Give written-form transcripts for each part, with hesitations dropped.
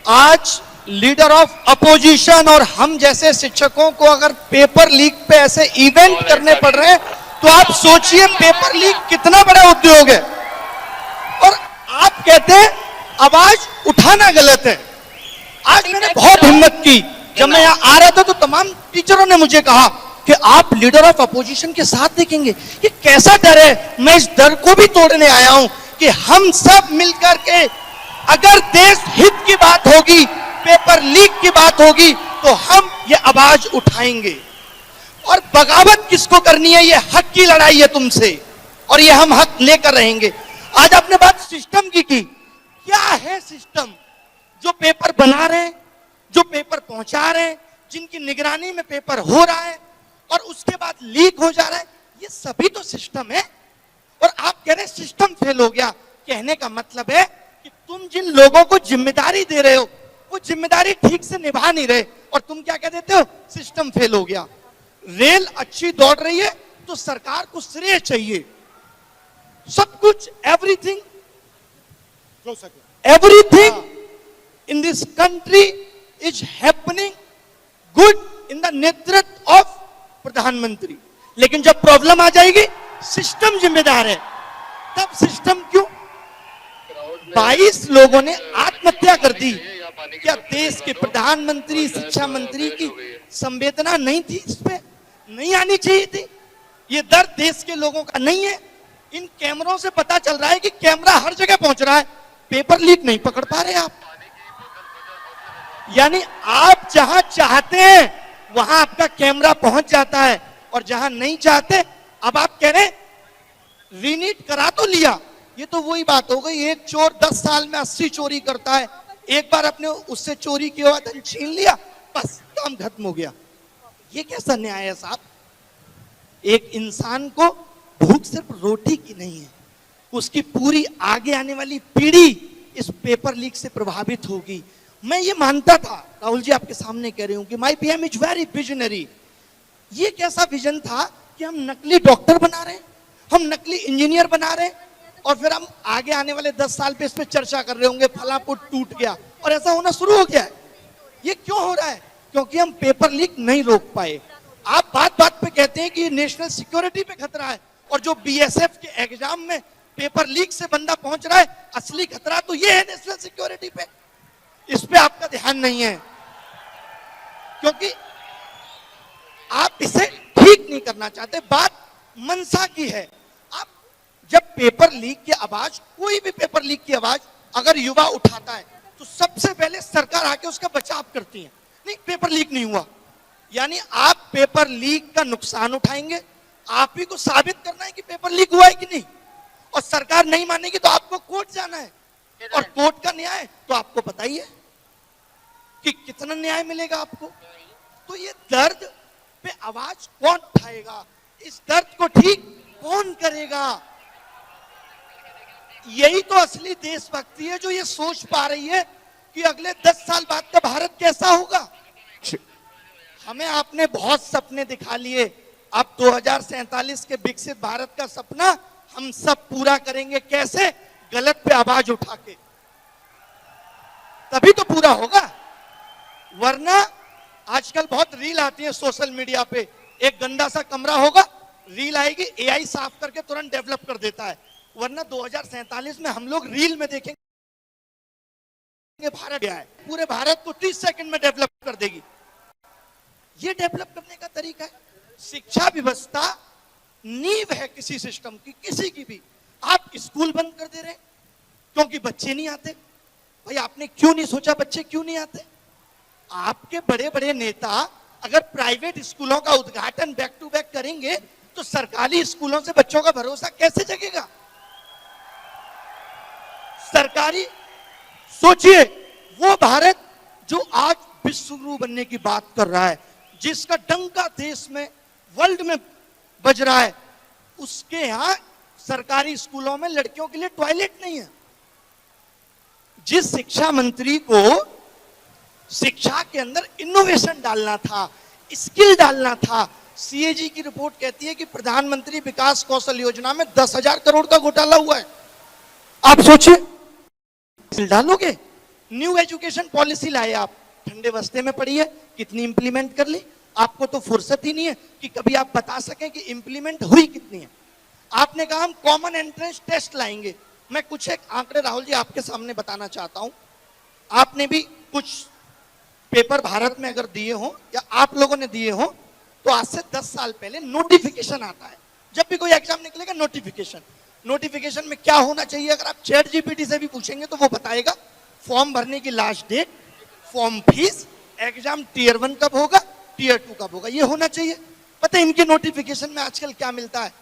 आज leader of opposition और हम जैसे शिक्षकों को अगर पेपर लीक पे ऐसे इवेंट करने पड़ रहे हैं तो आप सोचिए पेपर लीक कितना बड़ा उद्योग है। और आप कहते हैं आवाज उठाना गलत है। आज मैंने बहुत हिम्मत की, जब मैं यहाँ आ रहा था तो तमाम टीचरों ने मुझे कहा कि आप लीडर ऑफ अपोजिशन के साथ देखेंगे। ये कैसा डर है? मैं इस डर को भी तोड़ने आया हूं कि हम सब मिलकर के अगर देश हित की बात होगी, पेपर लीक की बात होगी, तो हम ये आवाज उठाएंगे। और बगावत किसको करनी है? ये हक की लड़ाई है तुमसे, और ये हम हक लेकर रहेंगे। आज आपने बात सिस्टम की क्या है सिस्टम? जो पेपर बना रहे हैं, जो पेपर पहुंचा रहे हैं, जिनकी निगरानी में पेपर हो रहा है और उसके बाद लीक हो जा रहा है, ये सभी तो सिस्टम है। और आप कह रहे हैं सिस्टम फेल हो गया। कहने का मतलब है कि तुम जिन लोगों को जिम्मेदारी दे रहे हो वो जिम्मेदारी ठीक से निभा नहीं रहे, और तुम क्या कह देते हो? सिस्टम फेल हो गया। रेल अच्छी दौड़ रही है तो सरकार को श्रेय चाहिए। सब कुछ everything in this country is happening good in the नेतृत्व of प्रधानमंत्री। लेकिन जब प्रॉब्लम आ जाएगी सिस्टम जिम्मेदार है। तब सिस्टम क्यों? 22 लोगों ने आत्महत्या कर दी। क्या देश के प्रधानमंत्री, शिक्षा मंत्री की संवेदना नहीं थी? इस पे नहीं आनी चाहिए थी? ये दर्द देश के लोगों का नहीं है? इन कैमरों से पता चल रहा है कि कैमरा हर जगह पहुंच रहा है, पेपर लीक नहीं पकड़ पा रहे आप। यानी आप जहां चाहते हैं वहां आपका कैमरा पहुंच जाता है, और जहां नहीं चाहते अब आप कह रहे हैं रीनीट करा तो लिया। ये तो वही बात हो गई, एक चोर 10 साल में 80 चोरी करता है। एक बार अपने उससे चोरी किया हुआ धन छीन लिया, बस काम खत्म हो गया। ये कैसा न्याय है साहब? एक इंसान को भूख सिर्फ रोटी की नहीं है, उसकी पूरी आगे आने वाली पीढ़ी इस पेपर लीक से प्रभावित होगी। मैं ये मानता था, राहुल जी आपके सामने कह रही हूं कि my PM is very visionary. ये कैसा विजन था कि हम नकली डॉक्टर बना रहे हैं, हम नकली इंजीनियर बना रहे हैं, और फिर हम आगे आने वाले 10 साल पे इस पे चर्चा कर रहे होंगे फला पुट टूट गया, और ऐसा होना शुरू हो गया है। ये क्यों हो रहा है? क्योंकि हम पेपर लीक नहीं रोक पाए। आप बात बात पे कहते हैं कि ये नेशनल सिक्योरिटी पे खतरा है, और जो बीएसएफ के एग्जाम में पेपर लीक से बंदा पहुंच रहा है, असली खतरा तो ये है नेशनल सिक्योरिटी पे। इस पे आपका ध्यान नहीं है, क्योंकि आप इसे ठीक नहीं करना चाहते। बात मनसा की है। आप जब पेपर लीक की आवाज, कोई भी पेपर लीक की आवाज अगर युवा उठाता है तो सबसे पहले सरकार आके उसका बचाव करती है। नहीं, पेपर लीक नहीं हुआ, यानी आप पेपर लीक का नुकसान उठाएंगे। आप ही को साबित करना है कि पेपर लीक हुआ है कि नहीं, और सरकार नहीं मानेगी तो आपको कोर्ट जाना है, और कोर्ट का न्याय तो आपको पता ही है कि कितना न्याय मिलेगा आपको। तो ये दर्द पे आवाज कौन उठाएगा? इस दर्द को ठीक कौन करेगा? यही तो असली देशभक्ति है, जो ये सोच पा रही है कि अगले 10 साल बाद का भारत कैसा होगा। हमें आपने बहुत सपने दिखा लिए, अब 2047 के विकसित भारत का सपना हम सब पूरा करेंगे। कैसे? गलत पे आवाज उठा के, तभी तो पूरा होगा। वरना आजकल बहुत रील आती है सोशल मीडिया पे, एक गंदा सा कमरा होगा, रील आएगी, एआई साफ करके तुरंत डेवलप कर देता है। वरना 2047 में हम लोग रील में देखेंगे भारत क्या है, पूरे भारत को 30 सेकंड में डेवलप कर देगी। ये डेवलप करने का तरीका है। शिक्षा व्यवस्था नींव है किसी सिस्टम की, किसी की भी। आप स्कूल बंद कर दे रहे हैं क्योंकि बच्चे नहीं आते। भाई आपने क्यों नहीं सोचा बच्चे क्यों नहीं आते? आपके बड़े बड़े नेता अगर प्राइवेट स्कूलों का उद्घाटन बैक टू बैक करेंगे तो सरकारी स्कूलों से बच्चों का भरोसा कैसे जगेगा? सरकारी, सोचिए वो भारत जो आज विश्व गुरु बनने की बात कर रहा है, जिसका डंका देश में, वर्ल्ड में बज रहा है, उसके यहां सरकारी स्कूलों में लड़कियों के लिए टॉयलेट नहीं है। जिस शिक्षा मंत्री को शिक्षा के अंदर इनोवेशन डालना था, स्किल डालना था, सीएजी की रिपोर्ट कहती है कि प्रधानमंत्री विकास कौशल योजना में 10,000 करोड़ का घोटाला हुआ है। आप सोचिए, स्किल डालोगे न्यू एजुकेशन पॉलिसी लाए आप, ठंडे बस्ते में पड़ी है, कितनी इंप्लीमेंट कर ली? आपको तो फुर्सत ही नहीं है कि कभी आप बता सकें कि इंप्लीमेंट हुई कितनी है। आपने कहा हम कॉमन एंट्रेंस टेस्ट लाएंगे। मैं कुछ एक आंकड़े राहुल जी आपके सामने बताना चाहता हूं। आपने भी कुछ पेपर भारत में अगर दिए हो या आप लोगों ने दिए हो, तो आज से 10 साल पहले नोटिफिकेशन आता है। जब भी कोई एग्जाम निकलेगा नोटिफिकेशन में क्या होना चाहिए? अगर आप चैट जीपीटी से भी पूछेंगे तो वो बताएगा फॉर्म भरने की last date, form fees, exam tier 1 कब होगा, टीयर 2 कब होगा, ये होना चाहिए। पता है इनके नोटिफिकेशन में आजकल क्या मिलता है?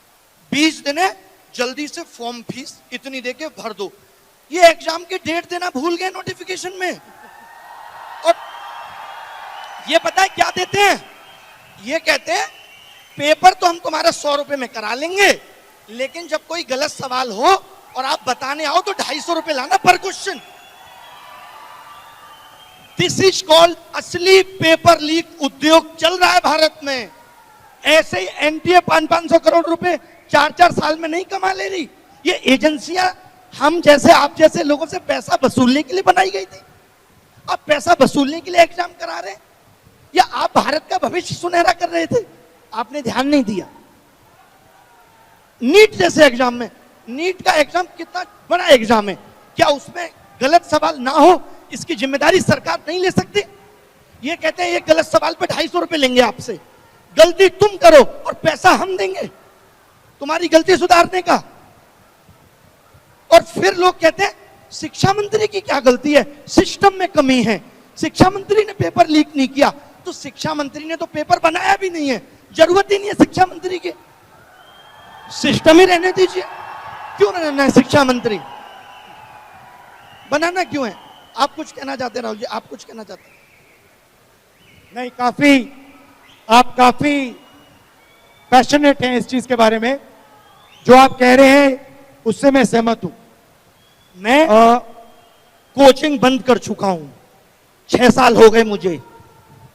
20 दिन है, जल्दी से फॉर्म फीस इतनी देके भर दो। ये एग्जाम की डेट देना भूल गए नोटिफिकेशन में। और ये पता है क्या देते हैं? ये कहते हैं पेपर तो हम तुम्हारा 100 रुपए में करा लेंगे, लेकिन जब कोई गलत सवाल हो और आप बताने आओ तो 250 रुपए लाना पर क्वेश्चन। दिस इज कॉल्ड असली पेपर लीक उद्योग चल रहा है भारत में। ऐसे ही एनटीए 500 करोड़ रुपए 4 साल में नहीं कमा ले रही। ये एजेंसियां हम जैसे आप जैसे लोगों से पैसा वसूलने के लिए बनाई गई थी। आप पैसा वसूलने के लिए एग्जाम करा रहे हैं, या आप भारत का भविष्य सुनहरा कर रहे थे? आपने ध्यान नहीं दिया। नीट जैसे एग्जाम में, नीट का एग्जाम कितना बड़ा एग्जाम है, क्या उसमें गलत सवाल ना हो इसकी जिम्मेदारी सरकार नहीं ले सकती? ये कहते हैं ये गलत सवाल पे 250 रुपए लेंगे आपसे, गलती तुम करो और पैसा हम देंगे तुम्हारी गलती सुधारने का। और फिर लोग कहते हैं शिक्षा मंत्री की क्या गलती है, सिस्टम में कमी है, शिक्षा मंत्री ने पेपर लीक नहीं किया। तो शिक्षा मंत्री ने तो पेपर बनाया भी नहीं है, जरूरत ही नहीं है शिक्षा मंत्री की, सिस्टम ही रहने दीजिए। क्यों रहना है शिक्षा मंत्री, बनाना क्यों है? आप कुछ कहना चाहते हैं राहुल जी, आप कुछ कहना चाहते हैं? नहीं, आप काफी पैशनेट हैं इस चीज के बारे में। जो आप कह रहे हैं उससे मैं सहमत हूं। मैं कोचिंग बंद कर चुका हूं, 6 साल हो गए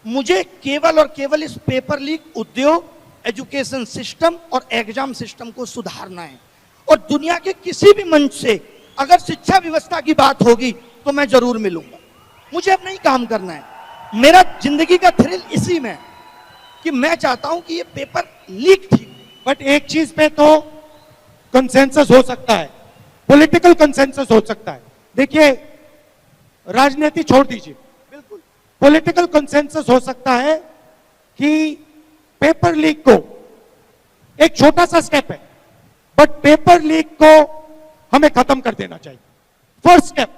मुझे केवल और केवल इस पेपर लीक उद्योग, एजुकेशन सिस्टम और एग्जाम सिस्टम को सुधारना है। और दुनिया के किसी भी मंच से अगर शिक्षा व्यवस्था की बात होगी तो मैं जरूर मिलूंगा। मुझे अब नहीं काम करना है, मेरा जिंदगी का थ्रिल इसी में है कि मैं चाहता हूं कि ये पेपर लीक थी। बट एक चीज पे तो कंसेंसस हो सकता है, पॉलिटिकल कंसेंसस हो सकता है। देखिए, राजनीति छोड़ दीजिए, बिल्कुल पॉलिटिकल कंसेंसस हो सकता है कि पेपर लीक को, एक छोटा सा स्टेप है, बट पेपर लीक को हमें खत्म कर देना चाहिए। फर्स्ट स्टेप,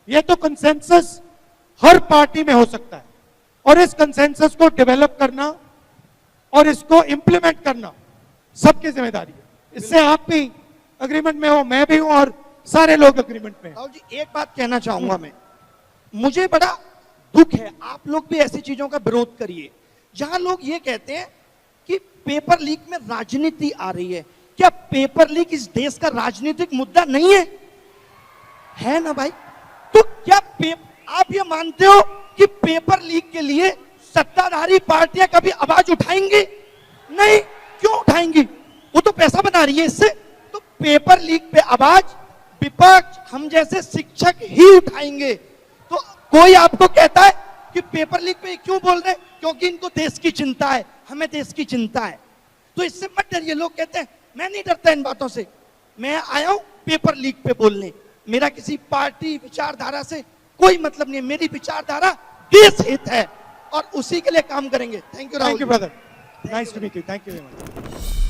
ये तो कंसेंसस हर पार्टी में हो सकता है, और इस कंसेंसस को डेवलप करना और इसको इंप्लीमेंट करना सबकी जिम्मेदारी है। इससे आप भी अग्रीमेंट में हो, मैं भी हूं, और सारे लोग अग्रीमेंट में हैं। राहुल जी, एक बात कहना चाहूंगा मैं, मुझे बड़ा दुख है, आप लोग भी ऐसी चीजों का विरोध करिए जहां लोग ये कहते हैं कि पेपर लीक में राजनीति आ रही है। क्या पेपर लीक इस देश का राजनीतिक मुद्दा नहीं है? है ना भाई? तो क्या आप ये मानते हो कि पेपर लीक के लिए सत्ताधारी पार्टियां कभी आवाज उठाएंगी? नहीं। क्यों उठाएंगी? वो तो पैसा बना रही है इससे। तो पेपर लीक पे आवाज विपक्ष, हम जैसे शिक्षक ही उठाएंगे। तो कोई आपको कहता है कि पेपर लीक पे क्यों बोल रहे हैं? क्योंकि इनको देश की चिंता है, हमें देश की चिंता है। तो इससे मत डरिए। लोग कहते हैं मैं नहीं डरता इन बातों से, मैं आया हूं पेपर लीक पे बोलने। मेरा किसी पार्टी विचारधारा से कोई मतलब नहीं है, मेरी विचारधारा देश हित है और उसी के लिए काम करेंगे। Thank you Rahul. Thank you brother, nice to meet you, thank you very much.